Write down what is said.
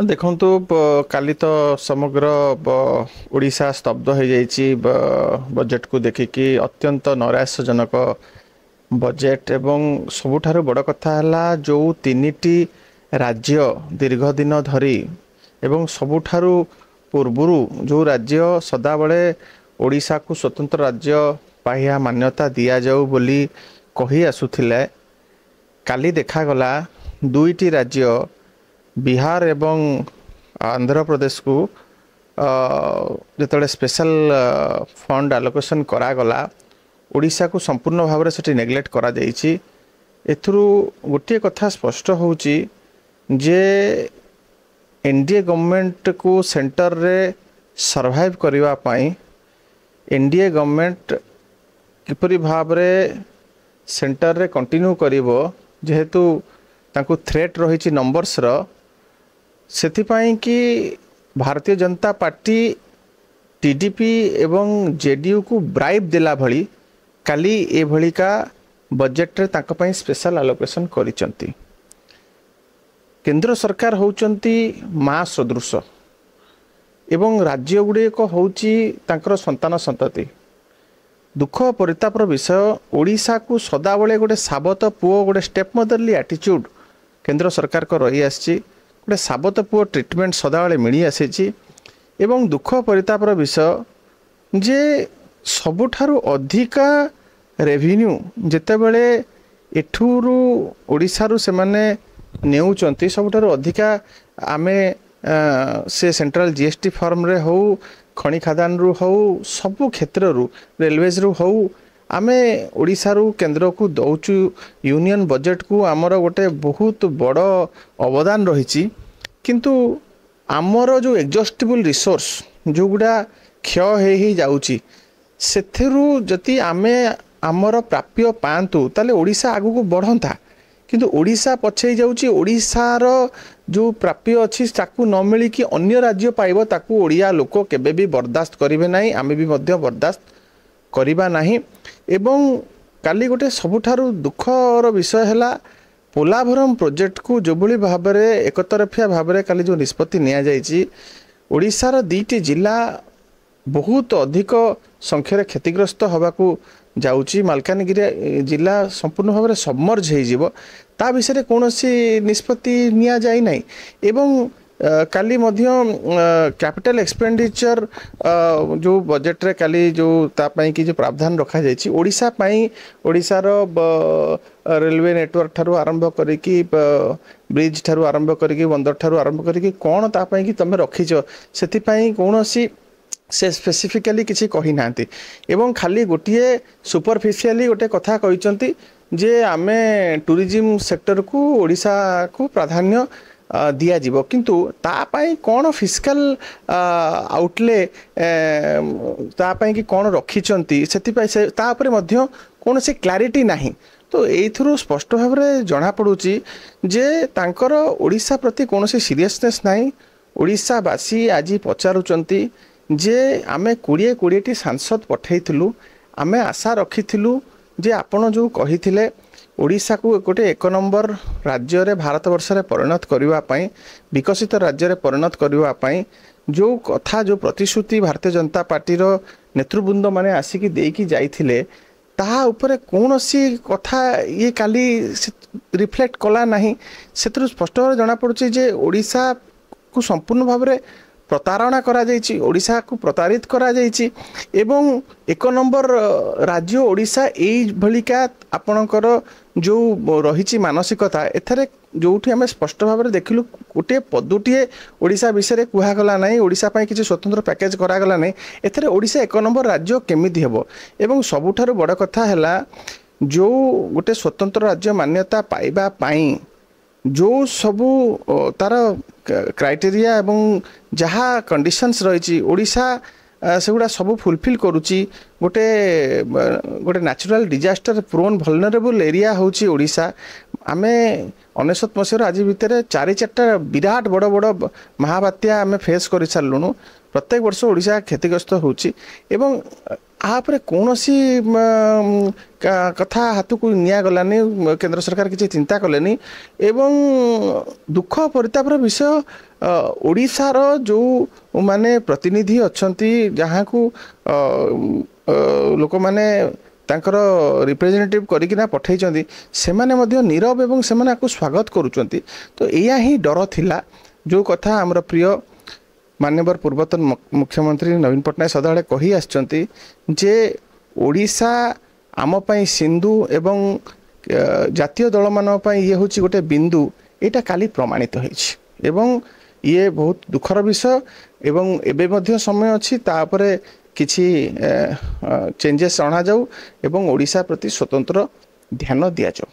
ଦେଖନ୍ତୁ କାଲି ତ ସମଗ୍ର ଓଡ଼ିଶା ସ୍ତବ୍ଧ ହୋଇଯାଇଛି ବଜେଟକୁ ଦେଖିକି ଅତ୍ୟନ୍ତ ନୈରାଶ୍ୟଜନକ ବଜେଟ ଏବଂ ସବୁଠାରୁ ବଡ଼ କଥା ହେଲା ଯେଉଁ ତିନିଟି ରାଜ୍ୟ ଦୀର୍ଘ ଦିନ ଧରି ଏବଂ ସବୁଠାରୁ ପୂର୍ବରୁ ଯେଉଁ ରାଜ୍ୟ ସଦାବେଳେ ଓଡ଼ିଶାକୁ ସ୍ୱତନ୍ତ୍ର ରାଜ୍ୟ ପାହ୍ୟା ମାନ୍ୟତା ଦିଆଯାଉ ବୋଲି କହି ଆସୁଥିଲେ କାଲି ଦେଖାଗଲା ଦୁଇଟି ରାଜ୍ୟ ବିହାର ଏବଂ ଆନ୍ଧ୍ରପ୍ରଦେଶକୁ ଯେତେବେଳେ ସ୍ପେଶାଲ ଫଣ୍ଡ ଆଲୋକେସନ୍ କରାଗଲା ଓଡ଼ିଶାକୁ ସମ୍ପୂର୍ଣ୍ଣ ଭାବରେ ସେଠି ନେଗ୍ଲେକ୍ଟ କରାଯାଇଛି। ଏଥିରୁ ଗୋଟିଏ କଥା ସ୍ପଷ୍ଟ ହେଉଛି ଯେ ଏନ୍ଡିଏ ଗଭର୍ଣ୍ଣମେଣ୍ଟକୁ ସେଣ୍ଟରରେ ସର୍ଭାଇଭ୍ କରିବା ପାଇଁ ଏନ୍ଡିଏ ଗଭର୍ଣ୍ଣମେଣ୍ଟ କିପରି ଭାବରେ ସେଣ୍ଟରରେ କଣ୍ଟିନ୍ୟୁ କରିବ ଯେହେତୁ ତାଙ୍କୁ ଥ୍ରେଟ୍ ରହିଛି ନମ୍ବର୍ସର ସେଥିପାଇଁ କି ଭାରତୀୟ ଜନତା ପାର୍ଟି टीडीपी एवं जेडीयू को ब्राइब देला भली काली ए भलिका बजेट रे ताका पई स्पेशल आलोकेशन करिसंती। केंद्र सरकार होउचंती मां सदृश एवं राज्य गुडी को होउची तांकर संतान संतति। दुख परितापर विषय ओडिशा को सदाबले गोटे साबत पुओ गोटे स्टेप मदरली एटीट्यूड केंद्र सरकार को रही आसी गोटे साबत पुओ ट्रिटमेंट सदाबले मिली आसी एवं दुख परितापर विषय जे सबुठारु अधिका रेवेन्यू जेतेबेले एठुरु ओडिशारु से माने नेउचंती सबुठारु अधिका आमे से सेंट्रल जीएसटी फॉर्म रे हो खनि खादान रु हो सबु क्षेत्र रु रेलवेज रु हो आमे ओडिशा रु केंद्र को दउचु यूनियन बजेट को आमर गोटे बहुत बड़ अवदान रही किंतु आमर जो एग्जॉस्टिबल रिसोर्स जो गुड़ा क्षय ही जाउची सेथेरु जति आमे आमर प्राप्य पांतु ताले ओडिशा आगु को बढ़ंता किंतु ओडिशा पछे जाउची ओडिशार जो प्राप्य अच्छी ताकू न मिली कि अन्य राज्य पाइब ताकू ओडिया लोक केबे भी बर्दाश्त करिवे नाही आमे भी मध्य बर्दाश्त करिबा नाही। एवं काली गोटे सबुठारु दुखर विषय हैला पोलाभरम प्रोजेक्ट को जो भली भाव में एकतरफिया भाव में काली जो निष्पत्ति निया जायछि ओडिशार दीटी जिला बहुत अधिक संख्यार क्षतिग्रस्त होबाकू जाउची। मालकानगिरी जिला संपूर्ण भाव में सबमर्ज हो जिवो ता विषय कौन निष्पत्ति निया जाय नाही। एवं काली मध्य कैपिटल एक्सपेंडिचर जो बजेट रे काली जो तापाई की जो प्रावधान रखा जायछि ओडिशा पाई ओडिशार रेलवे नेटवर्क ठारू आरंभ करिकी ब्रिज ठारू आरंभ करिकी बंदर ठारू आरंभ करिकी कोन तापाई की तमे रखिछो सेति पाई कोनोसी से स्पेसिफिकली किसी कही नांती एवं खाली गोटिए सुपरफिशियली गोटे कथा कहिसंती जे आमे टूरिज्म सेक्टर को ओडिशा को प्राधान्य दिया जीवो किंतु तापाई कौन फिस्कल आउटले तापाई कि कौन रखिचंती सेतिपाई से तापरे मध्य कौन से क्लारिटी नाही। तो एथुरु स्पष्ट भाव में जना पड़ुची जे तांकर ओडिशा प्रति कौन से सीरियसनेस नाही। ओडिशावासी आज पचारुचंती जे आमे 20 सांसद पठेइथिलु आमे आशा रखिथिलु जे आपण जो कहिथिले ओडिशा को गोटे 1 नंबर राज्य रे भारत वर्ष रे परिणत करिवा पई विकसित राज्य रे परिणत करिवा पई जो कथा जो प्रतिश्रुति भारतीय जनता पार्टी रो नेतृवृंद माने आसिकी देकी जाइथिले ताहा उपरे कोनोसी कथा ये काली रिफ्लेक्ट कला नाही। सेतरु स्पष्ट भाव जना पड़ुची जे ओडिशा को संपूर्ण भाव में प्रतारणा करा जाइछि ओडिशा को प्रतारित करा जाइछि एवं 1 नंबर राज्य ओडिशा एई भलिका आपणकर जो रही मानसिकता एथरे जोठी आम स्पष्ट भाव में देखिलु गोटे पदुटीए ओडिशा विषय कहगला ना ओडिशा पई किसी स्वतंत्र पैकेज करागला ना एथरे ओडिशा 1 नंबर राज्य केमिति हेबो। एवं सबुठारु बड़ कथा हैला जो गोटे स्वतंत्र राज्य मान्यता पाइबा पाई जो सबू तार क्राइटेरिया एवं जहा कंडीशंस रही ओडिशा सेगुड़ा सब फुलफिल करुच्ची गोटे गोटे natural disaster prone vulnerable area होची ओडिशा। आमे 19 मसीह आज भितर 4-4टा विराट बड़ बड़ महाबात्या आमे फेस कर सारूँ प्रत्येक वर्ष ओडिशा क्षतिग्रस्त होची एवं आपर कौन सी कथा हाथ को निगलानी केंद्र सरकार किसी चिंता कले एवं दुख परितापर विषय ओडिशार जो माने प्रतिनिधि अच्छा जहाँ को लोक माने तांकर रिप्रेजेंटेटिव करिकिना पठेइचंती सेमाने मध्य नीरव एवं सेमाने को स्वागत करूचंती। तो एया ही डर थिला जो कथा हमर प्रिय माननीय पूर्वतन मुख्यमंत्री नवीन पट्टनायक सदाबले कही आछंती जे ओडिशा आम पई सिंधु एवं जातीय दल मान पई ये होची गोटे बिंदु एटा काली प्रमाणित होईछि एवं ये बहुत दुखर विषय एवं एबे मध्य समय अछि तापरे किछि चेंजेस अणा जाऊ एवं ओडिशा प्रति स्वतंत्र ध्यान दिया जाऊ।